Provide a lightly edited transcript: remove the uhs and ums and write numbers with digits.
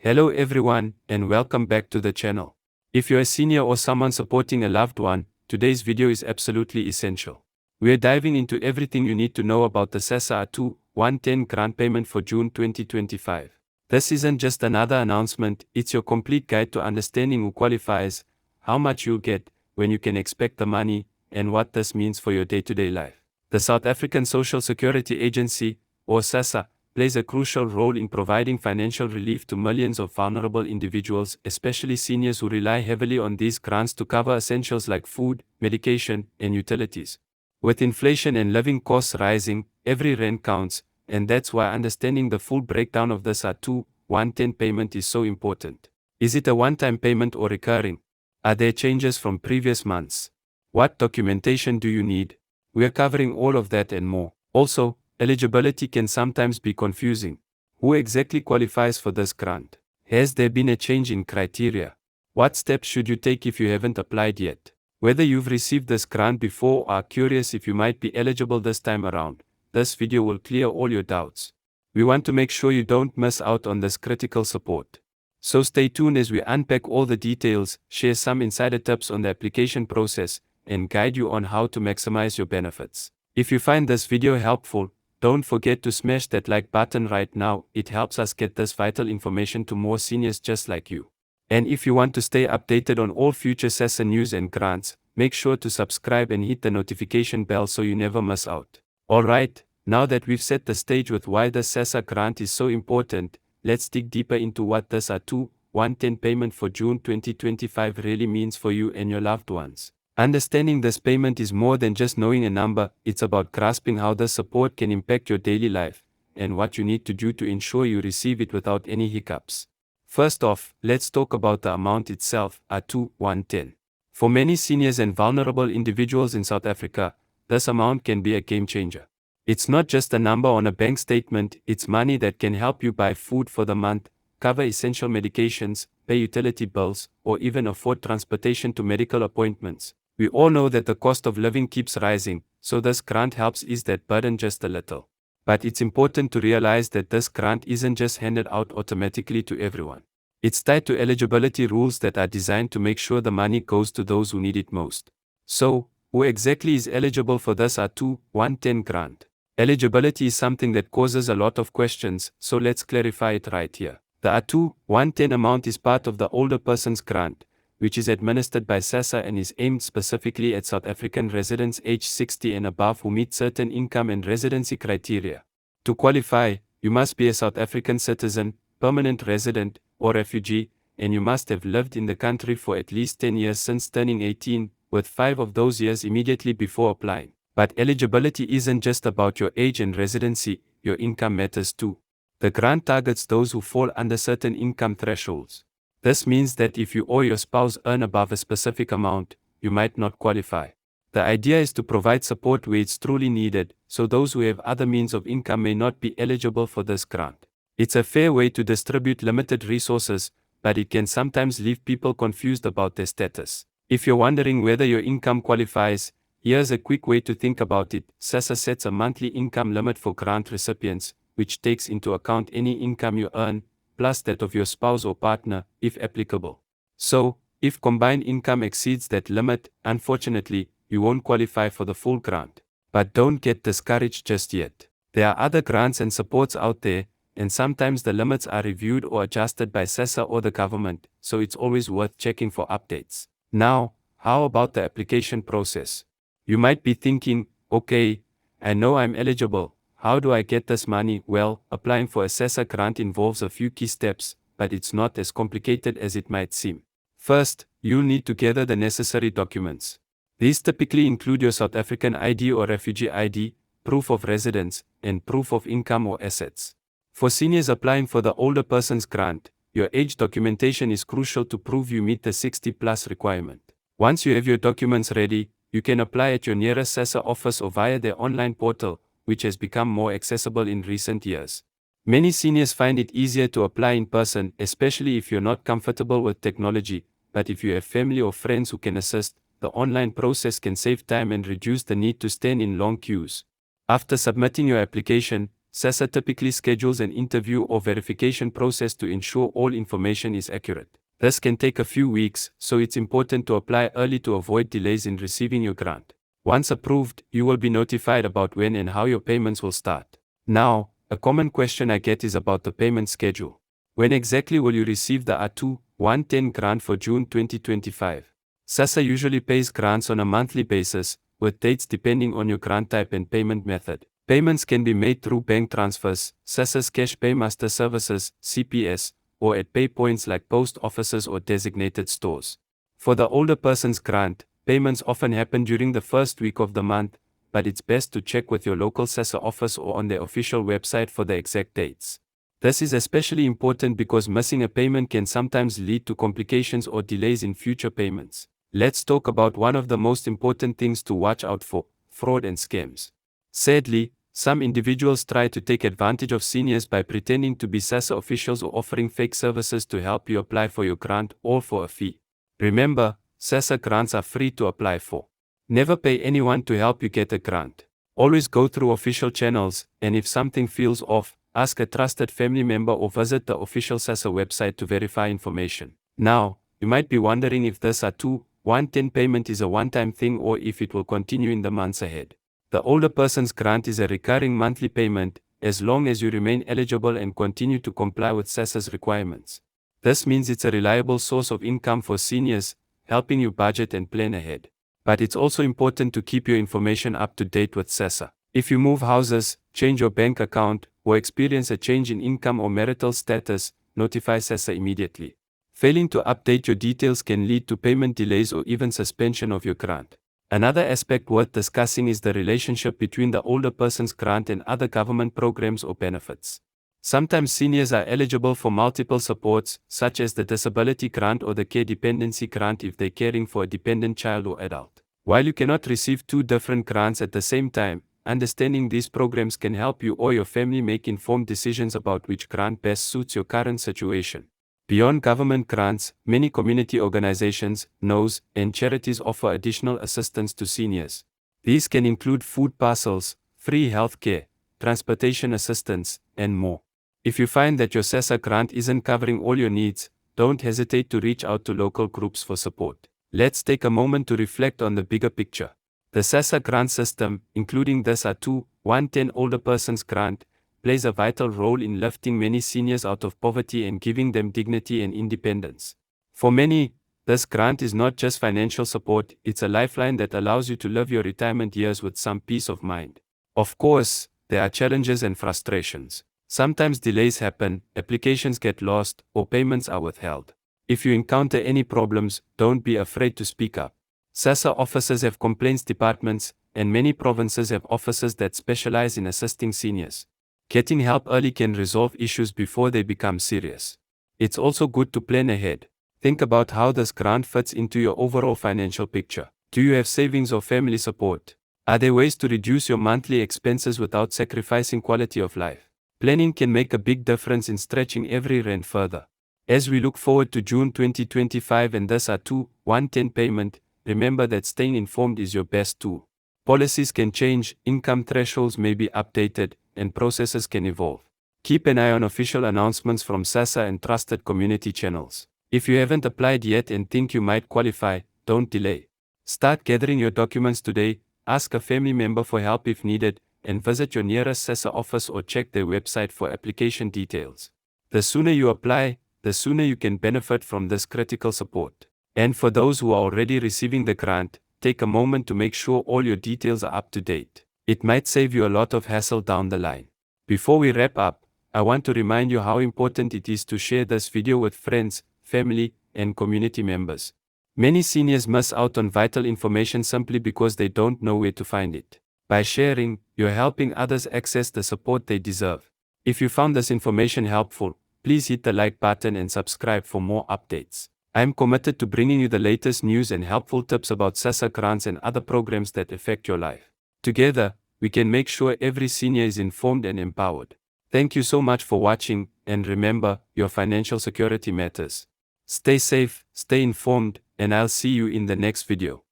Hello everyone, and welcome back to the channel. If you're a senior or someone supporting a loved one, today's video is absolutely essential. We're diving into everything you need to know about the SASSA 2110 grant payment for June 2025. This isn't just another announcement, it's your complete guide to understanding who qualifies, how much you'll get, when you can expect the money, and what this means for your day-to-day life. The South African Social Security Agency, or SASSA, plays a crucial role in providing financial relief to millions of vulnerable individuals, especially seniors who rely heavily on these grants to cover essentials like food, medication, and utilities. With inflation and living costs rising, every rand counts, and that's why understanding the full breakdown of the SASSA 2110 payment is so important. Is it a one-time payment or recurring? Are there changes from previous months? What documentation do you need? We're covering all of that and more. Also, eligibility can sometimes be confusing. Who exactly qualifies for this grant? Has there been a change in criteria? What steps should you take if you haven't applied yet? Whether you've received this grant before or are curious if you might be eligible this time around, this video will clear all your doubts. We want to make sure you don't miss out on this critical support. So stay tuned as we unpack all the details, share some insider tips on the application process, and guide you on how to maximize your benefits. If you find this video helpful, don't forget to smash that like button right now, it helps us get this vital information to more seniors just like you. And if you want to stay updated on all future SASSA news and grants, make sure to subscribe and hit the notification bell so you never miss out. Alright, now that we've set the stage with why the SASSA grant is so important, let's dig deeper into what the SASSA 2110 payment for June 2025 really means for you and your loved ones. Understanding this payment is more than just knowing a number, it's about grasping how this support can impact your daily life, and what you need to do to ensure you receive it without any hiccups. First off, let's talk about the amount itself, SASSA 2110. For many seniors and vulnerable individuals in South Africa, this amount can be a game changer. It's not just a number on a bank statement, it's money that can help you buy food for the month, cover essential medications, pay utility bills, or even afford transportation to medical appointments. We all know that the cost of living keeps rising, so this grant helps ease that burden just a little. But it's important to realize that this grant isn't just handed out automatically to everyone. It's tied to eligibility rules that are designed to make sure the money goes to those who need it most. So, who exactly is eligible for this SASSA 2110 grant? Eligibility is something that causes a lot of questions, so let's clarify it right here. The SASSA 2110 amount is part of the Older Persons Grant, which is administered by SASSA and is aimed specifically at South African residents aged 60 and above who meet certain income and residency criteria. To qualify, you must be a South African citizen, permanent resident, or refugee, and you must have lived in the country for at least 10 years since turning 18, with 5 of those years immediately before applying. But eligibility isn't just about your age and residency, your income matters too. The grant targets those who fall under certain income thresholds. This means that if you or your spouse earn above a specific amount, you might not qualify. The idea is to provide support where it's truly needed, so those who have other means of income may not be eligible for this grant. It's a fair way to distribute limited resources, but it can sometimes leave people confused about their status. If you're wondering whether your income qualifies, here's a quick way to think about it. SASSA sets a monthly income limit for grant recipients, which takes into account any income you earn, plus that of your spouse or partner, if applicable. So, if combined income exceeds that limit, unfortunately, you won't qualify for the full grant. But don't get discouraged just yet. There are other grants and supports out there, and sometimes the limits are reviewed or adjusted by SASSA or the government, so it's always worth checking for updates. Now, how about the application process? You might be thinking, okay, I know I'm eligible. How do I get this money? Well, applying for a SASSA grant involves a few key steps, but it's not as complicated as it might seem. First, you'll need to gather the necessary documents. These typically include your South African ID or refugee ID, proof of residence, and proof of income or assets. For seniors applying for the Older Persons Grant, your age documentation is crucial to prove you meet the 60+ requirement. Once you have your documents ready, you can apply at your nearest SASSA office or via their online portal, which has become more accessible in recent years. Many seniors find it easier to apply in person, especially if you're not comfortable with technology, but if you have family or friends who can assist, the online process can save time and reduce the need to stand in long queues. After submitting your application, SASSA typically schedules an interview or verification process to ensure all information is accurate. This can take a few weeks, so it's important to apply early to avoid delays in receiving your grant. Once approved, you will be notified about when and how your payments will start. Now, a common question I get is about the payment schedule. When exactly will you receive the A2-110 grant for June 2025? SASSA usually pays grants on a monthly basis, with dates depending on your grant type and payment method. Payments can be made through bank transfers, SASSA's Cash Paymaster Services, CPS, or at pay points like post offices or designated stores. For the older person's grant, payments often happen during the first week of the month, but it's best to check with your local SASSA office or on their official website for the exact dates. This is especially important because missing a payment can sometimes lead to complications or delays in future payments. Let's talk about one of the most important things to watch out for: fraud and scams. Sadly, some individuals try to take advantage of seniors by pretending to be SASSA officials or offering fake services to help you apply for your grant, all for a fee. Remember, SASSA grants are free to apply for. Never pay anyone to help you get a grant. Always go through official channels, and if something feels off, ask a trusted family member or visit the official SASSA website to verify information. Now, you might be wondering if this A2-110 payment is a one-time thing or if it will continue in the months ahead. The older person's grant is a recurring monthly payment, as long as you remain eligible and continue to comply with SASSA's requirements. This means it's a reliable source of income for seniors, helping you budget and plan ahead. But it's also important to keep your information up to date with SASSA. If you move houses, change your bank account, or experience a change in income or marital status, notify SASSA immediately. Failing to update your details can lead to payment delays or even suspension of your grant. Another aspect worth discussing is the relationship between the older person's grant and other government programs or benefits. Sometimes seniors are eligible for multiple supports, such as the disability grant or the care dependency grant if they're caring for a dependent child or adult. While you cannot receive two different grants at the same time, understanding these programs can help you or your family make informed decisions about which grant best suits your current situation. Beyond government grants, many community organizations, NGOs, and charities offer additional assistance to seniors. These can include food parcels, free healthcare, transportation assistance, and more. If you find that your SASSA grant isn't covering all your needs, don't hesitate to reach out to local groups for support. Let's take a moment to reflect on the bigger picture. The SASSA grant system, including this A2-110 older person's grant, plays a vital role in lifting many seniors out of poverty and giving them dignity and independence. For many, this grant is not just financial support, it's a lifeline that allows you to live your retirement years with some peace of mind. Of course, there are challenges and frustrations. Sometimes delays happen, applications get lost, or payments are withheld. If you encounter any problems, don't be afraid to speak up. SASSA offices have complaints departments, and many provinces have offices that specialize in assisting seniors. Getting help early can resolve issues before they become serious. It's also good to plan ahead. Think about how this grant fits into your overall financial picture. Do you have savings or family support? Are there ways to reduce your monthly expenses without sacrificing quality of life? Planning can make a big difference in stretching every rand further. As we look forward to June 2025 and this A2-110 payment, remember that staying informed is your best tool. Policies can change, income thresholds may be updated, and processes can evolve. Keep an eye on official announcements from SASSA and trusted community channels. If you haven't applied yet and think you might qualify, don't delay. Start gathering your documents today, ask a family member for help if needed, and visit your nearest SASSA office or check their website for application details. The sooner you apply, the sooner you can benefit from this critical support. And for those who are already receiving the grant, take a moment to make sure all your details are up to date. It might save you a lot of hassle down the line. Before we wrap up, I want to remind you how important it is to share this video with friends, family, and community members. Many seniors miss out on vital information simply because they don't know where to find it. By sharing, you're helping others access the support they deserve. If you found this information helpful, please hit the like button and subscribe for more updates. I am committed to bringing you the latest news and helpful tips about SASSA grants and other programs that affect your life. Together, we can make sure every senior is informed and empowered. Thank you so much for watching, and remember, your financial security matters. Stay safe, stay informed, and I'll see you in the next video.